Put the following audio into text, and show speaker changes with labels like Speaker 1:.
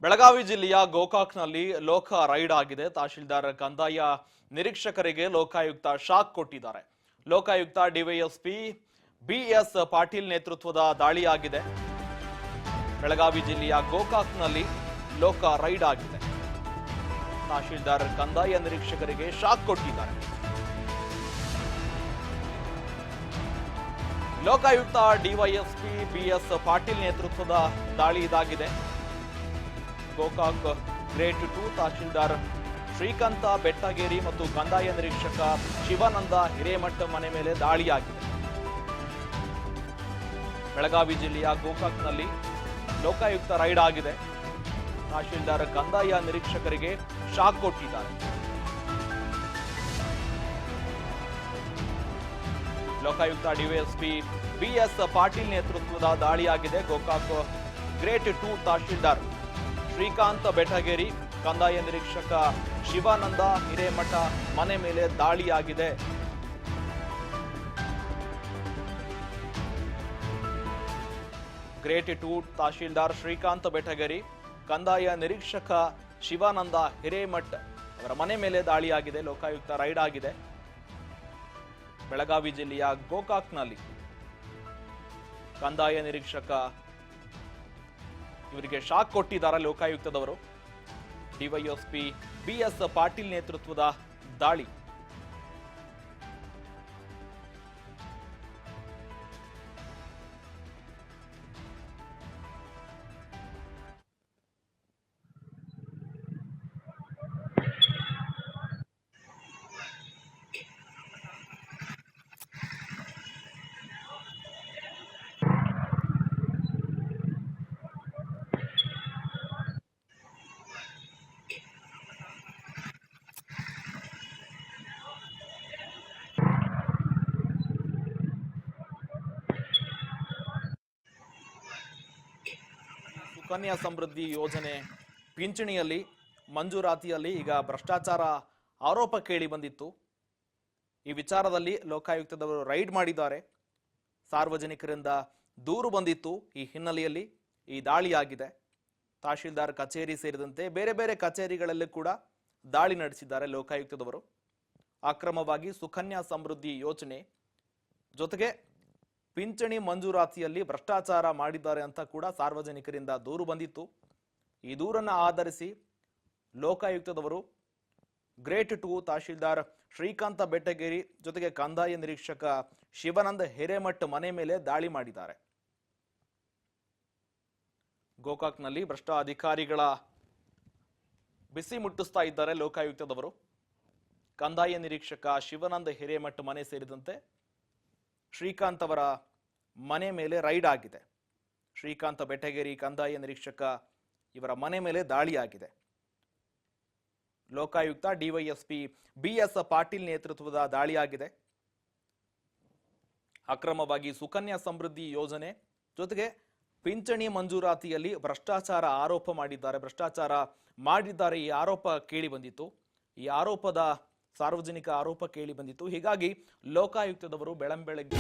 Speaker 1: ಬೆಳಗಾವಿ ಜಿಲ್ಲೆಯ ಗೋಕಾಕ್ನಲ್ಲಿ ಲೋಕ ರೈಡ್ ಆಗಿದೆ. ತಹಶೀಲ್ದಾರ್ ಕಂದಾಯ ನಿರೀಕ್ಷಕರಿಗೆ ಲೋಕಾಯುಕ್ತ ಶಾಕ್ ಕೊಟ್ಟಿದ್ದಾರೆ. ಲೋಕಾಯುಕ್ತ ಡಿವೈಎಸ್ಪಿ BS ಪಾಟೀಲ್ ನೇತೃತ್ವದ ದಾಳಿಯಾಗಿದೆ. ಬೆಳಗಾವಿ ಜಿಲ್ಲೆಯ ಗೋಕಾಕ್ನಲ್ಲಿ ಲೋಕ ರೈಡ್ ಆಗಿದೆ. ತಹಶೀಲ್ದಾರ್ ಕಂದಾಯ ನಿರೀಕ್ಷಕರಿಗೆ ಶಾಕ್ ಕೊಟ್ಟಿದ್ದಾರೆ. ಲೋಕಾಯುಕ್ತ ಡಿವೈಎಸ್ಪಿ BS ಪಾಟೀಲ್ ನೇತೃತ್ವದ ದಾಳಿ ಇದಾಗಿದೆ. ಗೋಕಾಕ್ ಗ್ರೇಡ್ 2 ತಹಶೀಲ್ದಾರ್ ಶ್ರೀಕಾಂತ ಬೆಟ್ಟಗೇರಿ ಮತ್ತು ಕಂದಾಯ ನಿರೀಕ್ಷಕ ಶಿವಾನಂದ ಹಿರೇಮಠ ಮನೆ ಮೇಲೆ ದಾಳಿಯಾಗಿದೆ. ಬೆಳಗಾವಿ ಜಿಲ್ಲೆಯ ಗೋಕಾಕ್ನಲ್ಲಿ ಲೋಕಾಯುಕ್ತ ರೈಡ್ ಆಗಿದೆ. ತಹಶೀಲ್ದಾರ್ ಕಂದಾಯ ನಿರೀಕ್ಷಕರಿಗೆ ಶಾಕ್ ಕೊಟ್ಟಿದ್ದಾರೆ. ಲೋಕಾಯುಕ್ತ ಡಿವೈಎಸ್ಪಿ BS ಪಾಟೀಲ್ ನೇತೃತ್ವದ ದಾಳಿಯಾಗಿದೆ. ಗೋಕಾಕ್ ಗ್ರೇಡ್ 2 ತಹಶೀಲ್ದಾರ್ ಶ್ರೀಕಾಂತ್ ಬೆಟ್ಟಗೇರಿ ಕಂದಾಯ ನಿರೀಕ್ಷಕ ಶಿವಾನಂದ ಹಿರೇಮಠ ಮನೆ ಮೇಲೆ ದಾಳಿಯಾಗಿದೆ. ಗ್ರೇಡ್ 2 ತಹಶೀಲ್ದಾರ್ ಶ್ರೀಕಾಂತ್ ಬೆಟ್ಟಗೇರಿ ಕಂದಾಯ ನಿರೀಕ್ಷಕ ಶಿವಾನಂದ ಹಿರೇಮಠ್ ಅವರ ಮನೆ ಮೇಲೆ ದಾಳಿಯಾಗಿದೆ. ಲೋಕಾಯುಕ್ತ ರೈಡ್ ಆಗಿದೆ. ಬೆಳಗಾವಿ ಜಿಲ್ಲೆಯ ಗೋಕಾಕ್ನಲ್ಲಿ ಕಂದಾಯ ನಿರೀಕ್ಷಕ ಇವರಿಗೆ ಶಾಕ್ ಕೊಟ್ಟಿದ್ದಾರೆ ಲೋಕಾಯುಕ್ತದವರು. ಡಿವೈಎಸ್ಪಿ BS ಪಾಟೀಲ್ ನೇತೃತ್ವದ ದಾಳಿ. ಸುಕನ್ಯಾ ಸಮೃದ್ಧಿ ಯೋಜನೆ ಪಿಂಚಣಿಯಲ್ಲಿ ಮಂಜೂರಾತಿಯಲ್ಲಿ ಈಗ ಭ್ರಷ್ಟಾಚಾರ ಆರೋಪ ಕೇಳಿ ಬಂದಿತ್ತು. ಈ ವಿಚಾರದಲ್ಲಿ ಲೋಕಾಯುಕ್ತದವರು ರೈಡ್ ಮಾಡಿದ್ದಾರೆ. ಸಾರ್ವಜನಿಕರಿಂದ ದೂರು ಬಂದಿತ್ತು. ಈ ಹಿನ್ನೆಲೆಯಲ್ಲಿ ಈ ದಾಳಿಯಾಗಿದೆ. ತಹಶೀಲ್ದಾರ್ ಕಚೇರಿ ಸೇರಿದಂತೆ ಬೇರೆ ಬೇರೆ ಕಚೇರಿಗಳಲ್ಲಿ ಕೂಡ ದಾಳಿ ನಡೆಸಿದ್ದಾರೆ ಲೋಕಾಯುಕ್ತದವರು. ಅಕ್ರಮವಾಗಿ ಸುಕನ್ಯಾ ಸಮೃದ್ಧಿ ಯೋಜನೆ ಜೊತೆಗೆ ಪಿಂಚಣಿ ಮಂಜೂರಾತಿಯಲ್ಲಿ ಭ್ರಷ್ಟಾಚಾರ ಮಾಡಿದ್ದಾರೆ ಅಂತ ಕೂಡ ಸಾರ್ವಜನಿಕರಿಂದ ದೂರು ಬಂದಿತ್ತು. ಈ ದೂರನ್ನು ಆಧರಿಸಿ ಲೋಕಾಯುಕ್ತದವರು ಗ್ರೇಡ್ 2 ತಹಶೀಲ್ದಾರ್ ಶ್ರೀಕಾಂತ ಬೆಟ್ಟಗೇರಿ ಜೊತೆಗೆ ಕಂದಾಯ ನಿರೀಕ್ಷಕ ಶಿವಾನಂದ ಹಿರೇಮಠ್ ಮನೆ ಮೇಲೆ ದಾಳಿ ಮಾಡಿದ್ದಾರೆ. ಗೋಕಾಕ್ನಲ್ಲಿ ಭ್ರಷ್ಟ ಅಧಿಕಾರಿಗಳ ಬಿಸಿ ಮುಟ್ಟಿಸ್ತಾ ಇದ್ದಾರೆ ಲೋಕಾಯುಕ್ತದವರು. ಕಂದಾಯ ನಿರೀಕ್ಷಕ ಶಿವಾನಂದ ಹಿರೇಮಠ್ ಮನೆ ಸೇರಿದಂತೆ ಶ್ರೀಕಾಂತ್ ಅವರ ಮನೆ ಮೇಲೆ ರೈಡ್ ಆಗಿದೆ. ಶ್ರೀಕಾಂತ ಬೆಟ್ಟಗೇರಿ ಕಂದಾಯ ನಿರೀಕ್ಷಕ ಇವರ ಮನೆ ಮೇಲೆ ದಾಳಿಯಾಗಿದೆ. ಲೋಕಾಯುಕ್ತ ಡಿವೈಎಸ್ಪಿ BS ಪಾಟೀಲ್ ನೇತೃತ್ವದ ದಾಳಿಯಾಗಿದೆ. ಅಕ್ರಮವಾಗಿ ಸುಕನ್ಯಾ ಸಮೃದ್ಧಿ ಯೋಜನೆ ಜೊತೆಗೆ ಪಿಂಚಣಿ ಮಂಜೂರಾತಿಯಲ್ಲಿ ಭ್ರಷ್ಟಾಚಾರ ಆರೋಪ ಮಾಡಿದ್ದಾರೆ. ಈ ಆರೋಪ ಕೇಳಿ ಬಂದಿತ್ತು. ಈ ಆರೋಪದ ಸಾರ್ವಜನಿಕ ಆರೋಪ ಕೇಳಿ ಬಂದಿತ್ತು. ಹೀಗಾಗಿ ಲೋಕಾಯುಕ್ತದವರು ಬೆಳಂಬೆಳಗ್ಗೆ